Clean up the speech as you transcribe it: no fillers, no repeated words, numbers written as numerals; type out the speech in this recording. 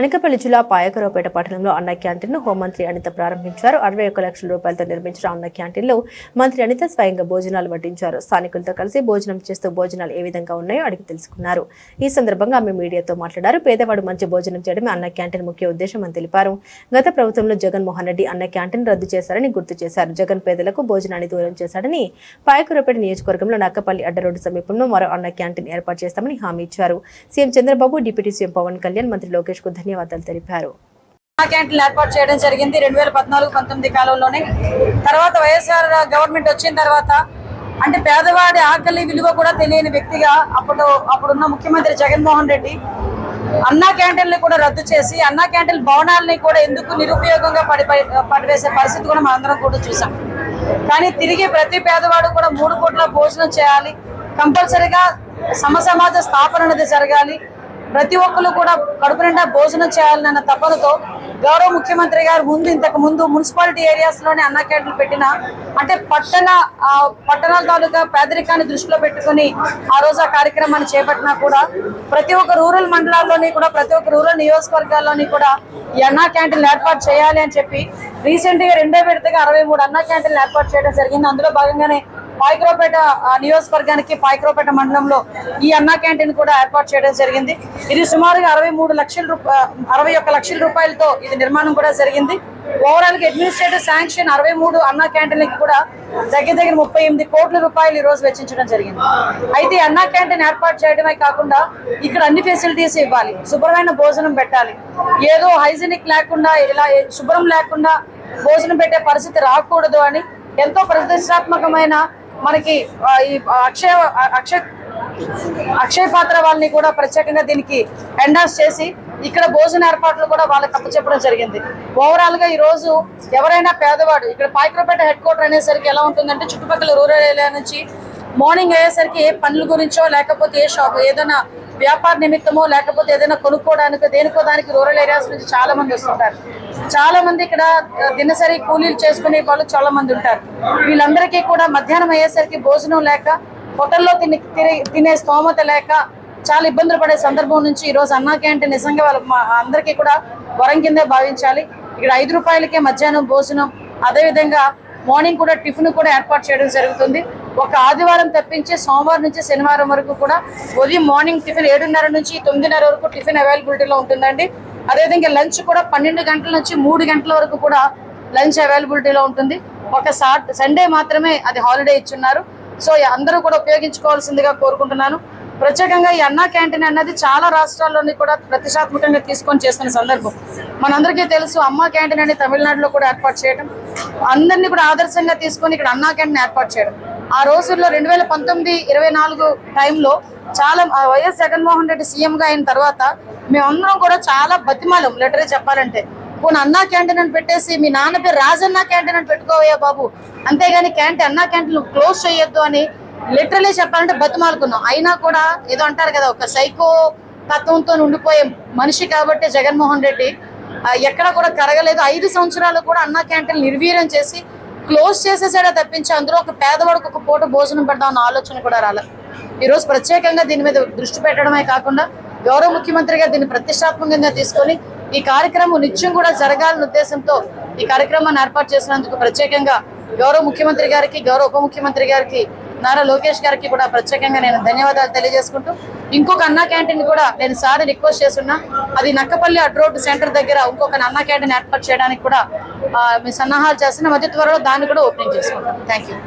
అనకాపల్లి జిల్లా పాయకరావుపేట పట్టణంలో అన్న క్యాంటీన్ను హోంమంత్రి అనిత ప్రారంభించారు. 61 లక్షల రూపాయలతో నిర్మించిన అన్న క్యాంటీన్లో మంత్రి అనిత స్వయంగా భోజనాలు వడ్డించారు. స్థానికులతో కలిసి భోజనం చేస్తూ భోజనాలు ఏ విధంగా ఉన్నాయో అడిగి తెలుసుకున్నారు. ఈ సందర్భంగా ఆమె మీడియాతో మాట్లాడారు. పేదవాడు మంచి భోజనం చేయడమే అన్న క్యాంటీన్ ముఖ్య ఉద్దేశం అని తెలిపారు. గత ప్రభుత్వంలో జగన్మోహన్ రెడ్డి అన్న క్యాంటీన్ రద్దు చేశారని గుర్తు చేశారు. జగన్ పేదలకు భోజనాన్ని దూరం చేశాడని, పాయకరావుపేట నియోజకవర్గంలో నక్కపల్లి అడ్డరోడ్డు సమీపంలో మరో అన్న క్యాంటీన్ ఏర్పాటు చేస్తామని హామీ ఇచ్చారు. CM Chandrababu, deputy CM Pawan Kalyan, మంత్రి లోకేష్ కు ధన్యవాదాలు తెలిపారు. క్యాంటీన్లు ఏర్పాటు చేయడం జరిగింది 2014-19 కాలంలోనే. తర్వాత వైఎస్ఆర్ గవర్నమెంట్ వచ్చిన తర్వాత అంటే పేదవాడి ఆకలి విలువ కూడా తెలియని వ్యక్తిగా అప్పుడున్న ముఖ్యమంత్రి జగన్మోహన్ రెడ్డి అన్నా క్యాంటీన్లు కూడా రద్దు చేసి అన్నా క్యాంటీన్ భవనాలని కూడా ఎందుకు నిరుపయోగంగా పడివేసే పరిస్థితి కూడా మనందరం కూడా చూసాం. కానీ తిరిగి ప్రతి పేదవాడు కూడా 3 పూట్ల భోజనం చేయాలి, కంపల్సరీగా సమసమాజ స్థాపన అనేది జరగాలి, ప్రతి ఒక్కరు కూడా కడుపు నిండా భోజనం చేయాలన్న తపనతో గౌరవ ముఖ్యమంత్రి గారు ఇంతకు ముందు మున్సిపాలిటీ ఏరియాస్ లోనే అన్న క్యాంటీన్లు పెట్టిన అంటే పట్టణాల తాలూకా పేదరికాన్ని దృష్టిలో పెట్టుకుని ఆ రోజు ఆ కార్యక్రమాన్ని చేపట్టినా కూడా ప్రతి ఒక్క రూరల్ మండలాల్లోని కూడా ప్రతి ఒక్క రూరల్ నియోజకవర్గాల్లోని కూడా ఈ అన్నా క్యాంటీన్లు ఏర్పాటు చేయాలి అని చెప్పి రీసెంట్ గా 2వ విడతగా 63 అన్నా క్యాంటీన్లు ఏర్పాటు చేయడం జరిగింది. అందులో భాగంగానే పాయకరావుపేట నియోజకవర్గానికి పాయకరావుపేట మండలంలో ఈ అన్నా క్యాంటీన్ కూడా ఏర్పాటు చేయడం జరిగింది. ఇది సుమారుగా 61 లక్షల రూపాయలతో ఇది నిర్మాణం కూడా జరిగింది. ఓవరాల్ గా అడ్మినిస్ట్రేటివ్ శాంక్షన్ 63 అన్నా క్యాంటీన్లకి కూడా దగ్గర 38 కోట్ల రూపాయలు ఈ రోజు వెచ్చించడం జరిగింది. అయితే అన్నా క్యాంటీన్ ఏర్పాటు చేయడమే కాకుండా ఇక్కడ అన్ని ఫెసిలిటీస్ ఇవ్వాలి, శుభ్రమైన భోజనం పెట్టాలి, ఏదో హైజీనిక్ లేకుండా ఇలా శుభ్రం లేకుండా భోజనం పెట్టే పరిస్థితి రాకూడదు అని ఎంతో ప్రతిష్టాత్మకమైన మనకి ఈ అక్షయ పాత్ర వాళ్ళని కూడా ప్రత్యేకంగా దీనికి ఎండార్స్ చేసి ఇక్కడ భోజన ఏర్పాట్లు కూడా వాళ్ళకి అప్పచెప్పడం జరిగింది. ఓవరాల్ గా ఈ రోజు ఎవరైనా పేదవాడు ఇక్కడ పాయకరావుపేట హెడ్ క్వార్టర్ అనేసరికి ఎలా ఉంటుందంటే చుట్టుపక్కల రూరల్ ఏరియా నుంచి మార్నింగ్ అయ్యేసరికి ఏ పనుల గురించో లేకపోతే ఏ షాప్ ఏదైనా వ్యాపార నిమిత్తమో లేకపోతే ఏదైనా కొనుక్కోవడానికి దేనికో దానికి రూరల్ ఏరియాస్ నుంచి చాలా మంది వస్తుంటారు. చాలా మంది ఇక్కడ దినసరి కూలీలు చేసుకునే వాళ్ళు చాలా మంది ఉంటారు. వీళ్ళందరికీ కూడా మధ్యాహ్నం అయ్యేసరికి భోజనం లేక హోటల్లో తినే స్తోమత లేక చాలా ఇబ్బందులు పడే సందర్భం నుంచి ఈ రోజు అన్నా క్యాంటీన్ నిజంగా అందరికీ కూడా వరం కిందే భావించాలి. ఇక్కడ 5 రూపాయలకే మధ్యాహ్నం భోజనం, అదేవిధంగా మార్నింగ్ కూడా టిఫిన్ కూడా ఏర్పాటు చేయడం జరుగుతుంది. ఒక ఆదివారం తప్పించి సోమవారం నుంచి శనివారం వరకు కూడా ఉదయం మార్నింగ్ టిఫిన్ 7:30 నుంచి 9:30 వరకు టిఫిన్ అవైలబిలిటీలో ఉంటుందండి. అదేవిధంగా లంచ్ కూడా 12 గంటల నుంచి 3 గంటల వరకు కూడా లంచ్ అవైలబిలిటీలో ఉంటుంది. ఒక సండే మాత్రమే అది హాలిడే ఇచ్చున్నారు. సో అందరూ కూడా ఉపయోగించుకోవాల్సిందిగా కోరుకుంటున్నాను. ప్రత్యేకంగా ఈ అన్నా క్యాంటీన్ అన్నది చాలా రాష్ట్రాల్లోని కూడా ప్రతిష్టాత్మకంగా తీసుకొని చేస్తున్న సందర్భం. మనందరికీ తెలుసు అమ్మ క్యాంటీన్ అని తమిళనాడులో కూడా ఏర్పాటు చేయడం, అందరినీ కూడా ఆదర్శంగా తీసుకొని ఇక్కడ అన్నా క్యాంటీన్ ఏర్పాటు చేయడం. ఆ రోజుల్లో 2019-24 టైంలో చాలా వైఎస్ జగన్మోహన్ రెడ్డి సీఎంగా అయిన తర్వాత మేమందరం కూడా చాలా బతిమాలం లెటరీ చెప్పాలంటే, పోనీ అన్నా క్యాంటీన్ అని పెట్టేసి మీ నాన్న పేరు రాజన్నా క్యాంటీన్ అని పెట్టుకోవయ్యా బాబు, అంతేగాని అన్నా క్యాంటీన్ క్లోజ్ చేయొద్దు అని లిటరలీ చెప్పాలంటే బతిమాలుకున్నాం. అయినా కూడా ఏదో అంటారు కదా, ఒక సైకో తత్వంతో ఉండిపోయే మనిషి కాబట్టి జగన్మోహన్ రెడ్డి ఎక్కడ కూడా కరగలేదు. 5 సంవత్సరాలు కూడా అన్నా క్యాంటీన్ నిర్వీర్యం చేసి క్లోజ్ చేసేసాడే తప్పించి అందులో ఒక పేదవాడికి ఒక పూట భోజనం పెడదామన్న ఆలోచన కూడా రాలేదు. ఈరోజు ప్రత్యేకంగా దీని మీద దృష్టి పెట్టడమే కాకుండా గౌరవ ముఖ్యమంత్రిగా దీన్ని ప్రతిష్టాత్మకంగా తీసుకొని ఈ కార్యక్రమం నిత్యం కూడా జరగాలన్న ఉద్దేశంతో ఈ కార్యక్రమాన్ని ఏర్పాటు చేసినందుకు ప్రత్యేకంగా గౌరవ ముఖ్యమంత్రి గారికి, గౌరవ ఉప ముఖ్యమంత్రి గారికి, నారా లోకేష్ గారికి కూడా ప్రత్యేకంగా నేను ధన్యవాదాలు తెలియజేసుకుంటూ ఇంకొక అన్నా క్యాంటీన్ కూడా నేను సారి రిక్వెస్ట్ చేస్తున్నా, అది నక్కపల్లి అడ్రోడ్ సెంటర్ దగ్గర ఇంకొక అన్నా క్యాంటీన్ ఏర్పాటు చేయడానికి కూడా మీ సన్నాహాలు చేస్తున్న మధ్య త్వరలో దాన్ని కూడా ఓపెనింగ్ చేసుకుంటాం. Thank you.